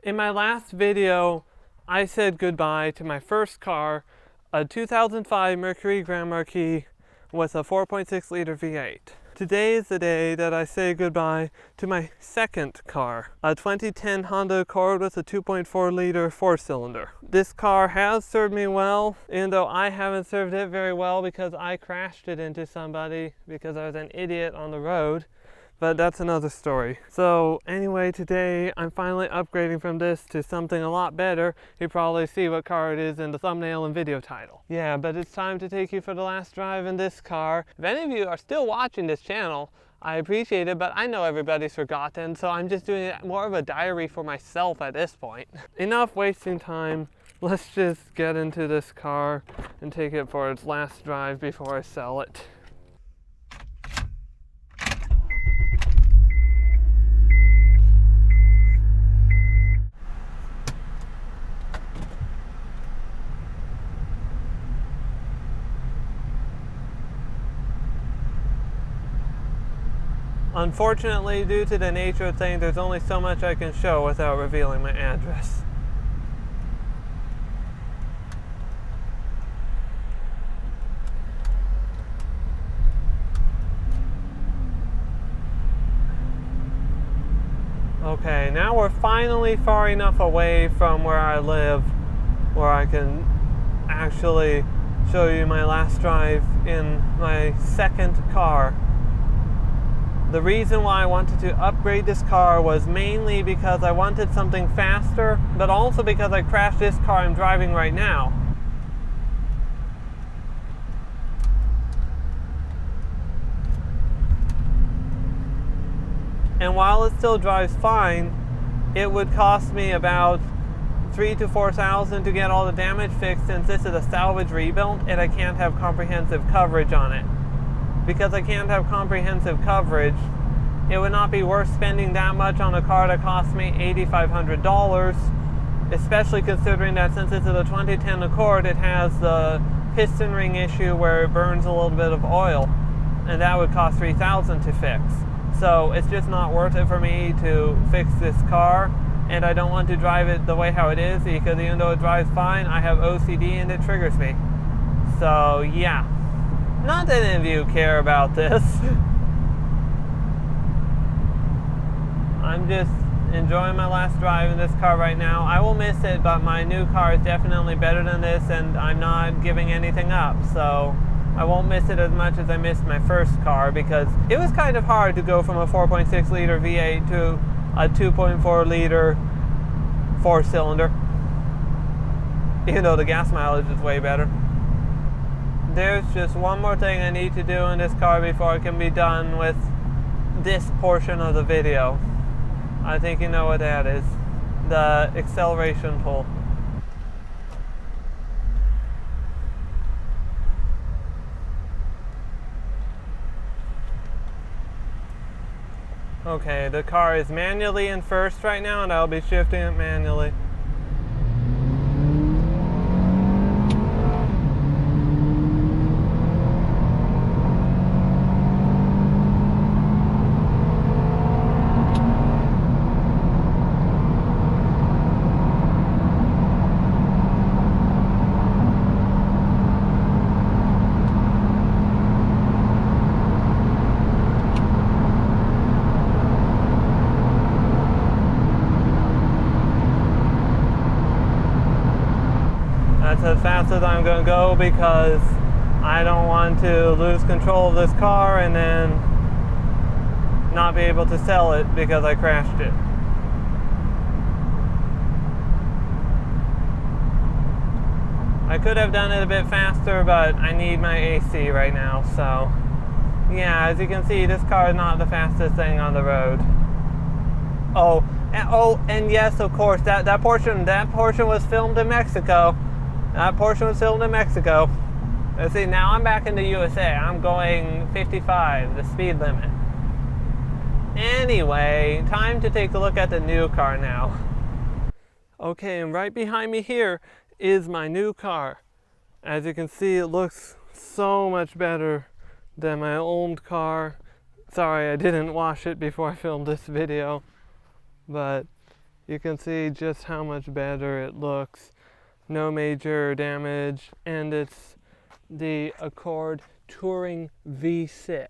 In my last video, I said goodbye to my first car, a 2005 Mercury Grand Marquis with a 4.6 liter V8. Today is the day that I say goodbye to my second car, a 2010 Honda Accord with a 2.4 liter four-cylinder. This car has served me well, even though I haven't served it very well because I crashed it into somebody because I was an idiot on the road. But that's another story. So anyway, today I'm finally upgrading from this to something a lot better. You probably see what car it is in the thumbnail and video title. Yeah, but it's time to take you for the last drive in this car. If any of you are still watching this channel, I appreciate it, but I know everybody's forgotten, so I'm just doing it more of a diary for myself at this point. Enough wasting time. Let's just get into this car and take it for its last drive before I sell it. Unfortunately, due to the nature of things, there's only so much I can show without revealing my address. Okay, now we're finally far enough away from where I live where I can actually show you my last drive in my second car. The reason why I wanted to upgrade this car was mainly because I wanted something faster, but also because I crashed this car I'm driving right now. And while it still drives fine, it would cost me about $3,000 to $4,000 to get all the damage fixed, since this is a salvage rebuild and I can't have comprehensive coverage on it. Because I can't have comprehensive coverage, it would not be worth spending that much on a car that cost me $8,500, especially considering that since it's a 2010 Accord, it has the piston ring issue where it burns a little bit of oil, and that would cost $3,000 to fix. So it's just not worth it for me to fix this car, and I don't want to drive it the way how it is, because even though it drives fine, I have OCD and it triggers me. So yeah. Not that any of you care about this. I'm just enjoying my last drive in this car right now. I will miss it, but my new car is definitely better than this, and I'm not giving anything up. So I won't miss it as much as I missed my first car, because it was kind of hard to go from a 4.6 liter V8 to a 2.4 liter four-cylinder. Even though the gas mileage is way better. There's just one more thing I need to do in this car before I can be done with this portion of the video. I think you know what that is. The acceleration pull. Okay, the car is manually in first right now, and I'll be shifting it manually. That's as fast as I'm going to go, because I don't want to lose control of this car and then not be able to sell it because I crashed it. I could have done it a bit faster, but I need my AC right now, so yeah, as you can see, this car is not the fastest thing on the road. And yes, of course, that portion was filmed in Mexico. That portion was filmed in Mexico. Let's see, now I'm back in the USA. I'm going 55, the speed limit. Anyway, time to take a look at the new car now. Okay, and right behind me here is my new car. As you can see, it looks so much better than my old car. Sorry, I didn't wash it before I filmed this video. But You can see just how much better it looks. No major damage, and it's the Accord Touring V6.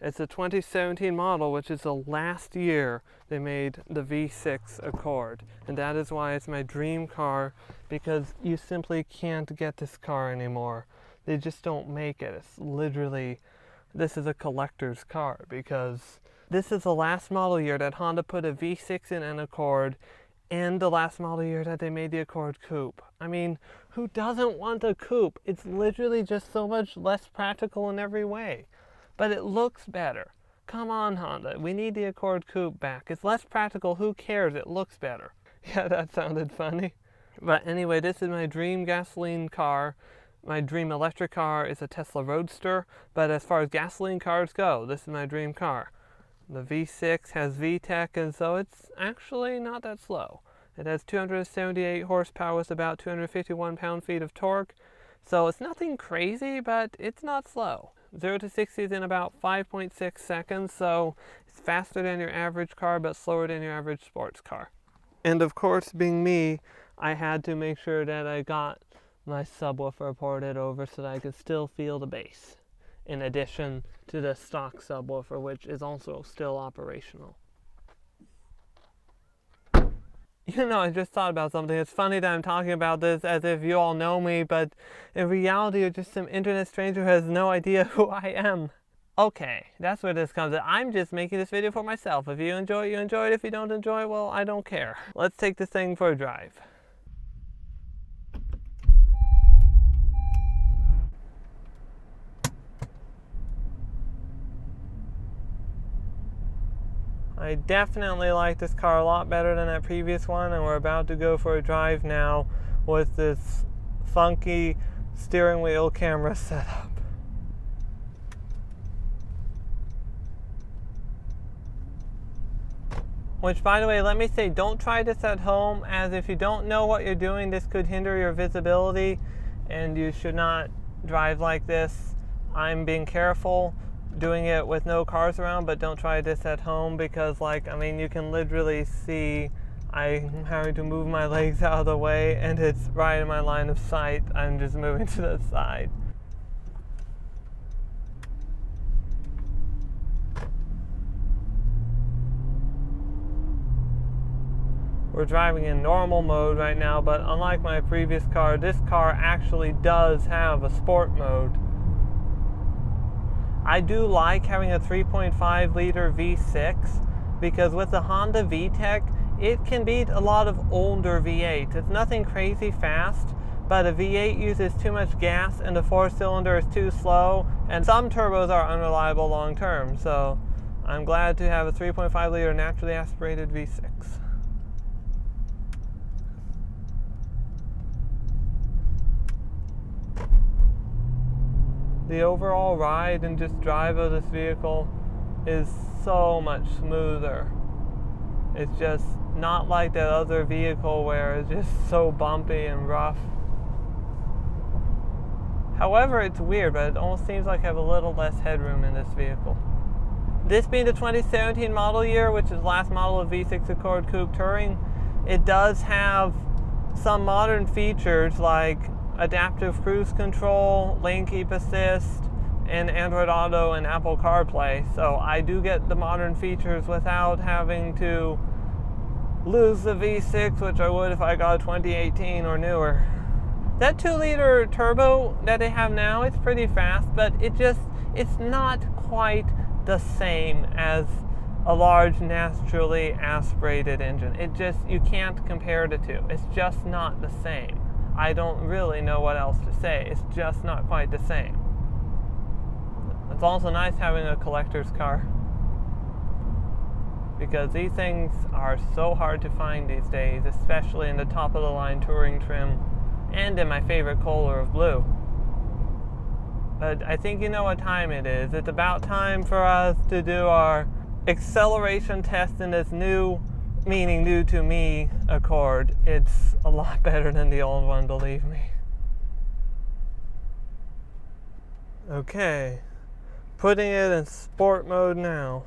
It's a 2017 model, which is the last year they made the V6 Accord. And that is why it's my dream car, because you simply can't get this car anymore. They just don't make it. It's literally, this is a collector's car, because this is the last model year that Honda put a V6 in an Accord, and the last model year that they made the Accord Coupe. I mean, who doesn't want a coupe? It's literally just so much less practical in every way. But it looks better. Come on, Honda. We need the Accord Coupe back. It's less practical. Who cares? It looks better. Yeah, that sounded funny. But anyway, this is my dream gasoline car. My dream electric car is a Tesla Roadster. But as far as gasoline cars go, this is my dream car. The V6 has VTEC, and so it's actually not that slow. It has 278 horsepower with about 251 pound-feet of torque. So it's nothing crazy, but it's not slow. 0 to 60 is in about 5.6 seconds, so it's faster than your average car, but slower than your average sports car. And of course, being me, I had to make sure that I got my subwoofer ported over so that I could still feel the bass, in addition to the stock subwoofer, which is also still operational. You know, I just thought about something. It's funny that I'm talking about this as if you all know me, but in reality, you're just some internet stranger who has no idea who I am. Okay, that's where this comes in. I'm just making this video for myself. If you enjoy it, you enjoy it. If you don't enjoy it, well, I don't care. Let's take this thing for a drive. I definitely like this car a lot better than that previous one, and we're about to go for a drive now with this funky steering wheel camera setup. Which, by the way, let me say, don't try this at home, as if you don't know what you're doing, this could hinder your visibility, and you should not drive like this. I'm being careful doing it with no cars around, but don't try this at home, because you can literally see I'm having to move my legs out of the way, and it's right in my line of sight. I'm just moving to the side. We're driving in normal mode right now, but unlike my previous car, this car actually does have a sport mode. I do like having a 3.5 liter V6, because with the Honda VTEC, it can beat a lot of older V8s. It's nothing crazy fast, but a V8 uses too much gas and the 4-cylinder is too slow, and some turbos are unreliable long term, so I'm glad to have a 3.5 liter naturally aspirated V6. The overall ride and just drive of this vehicle is so much smoother. It's just not like that other vehicle where it's just so bumpy and rough. However, it's weird, but it almost seems like I have a little less headroom in this vehicle. This being the 2017 model year, which is the last model of V6 Accord Coupe Touring, it does have some modern features like adaptive cruise control, lane keep assist, and Android Auto and Apple CarPlay. So I do get the modern features without having to lose the V6, which I would if I got a 2018 or newer. That 2-liter turbo that they have now, it's pretty fast, but it's not quite the same as a large naturally aspirated engine. You can't compare the two. It's just not the same. I don't really know what else to say. It's just not quite the same. It's also nice having a collector's car, because these things are so hard to find these days, especially in the top-of-the-line touring trim and in my favorite color of blue. But I think you know what time it is. It's about time for us to do our acceleration test in this new, meaning new to me, Accord. It's a lot better than the old one, believe me. Okay, putting it in sport mode now.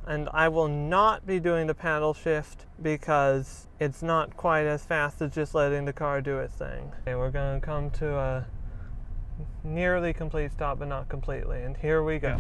And I will not be doing the paddle shift because it's not quite as fast as just letting the car do its thing. Okay, we're going to come to a nearly complete stop, but not completely. And here we go.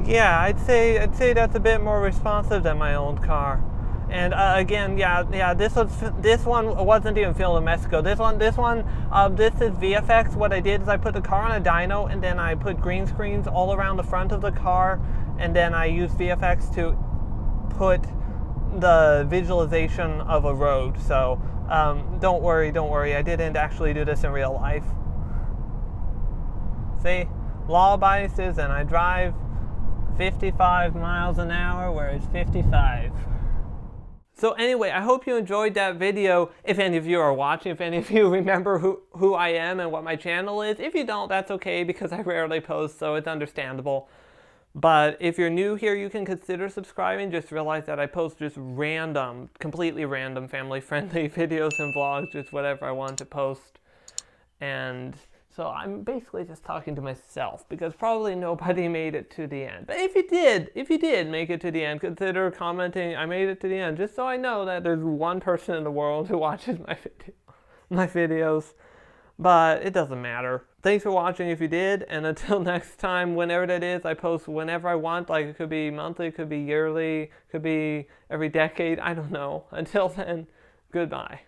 Yeah, I'd say that's a bit more responsive than my old car. And again, this one wasn't even filmed in Mexico. This is VFX. What I did is I put the car on a dyno, and then I put green screens all around the front of the car, and then I used VFX to put the visualization of a road. So don't worry, I didn't actually do this in real life. See, law-abiding citizen, I drive 55 miles an hour where it's 55. So anyway, I hope you enjoyed that video. If any of you are watching, if any of you remember who I am and what my channel is. If you don't, that's okay because I rarely post, so it's understandable. But if you're new here, you can consider subscribing. Just realize that I post just random, completely random, family-friendly videos and vlogs, just whatever I want to post. And so I'm basically just talking to myself because probably nobody made it to the end. But if you did make it to the end, consider commenting, I made it to the end, just so I know that there's one person in the world who watches my videos. But it doesn't matter. Thanks for watching if you did, and until next time, whenever that is, I post whenever I want. Like, it could be monthly, it could be yearly, it could be every decade, I don't know. Until then, goodbye.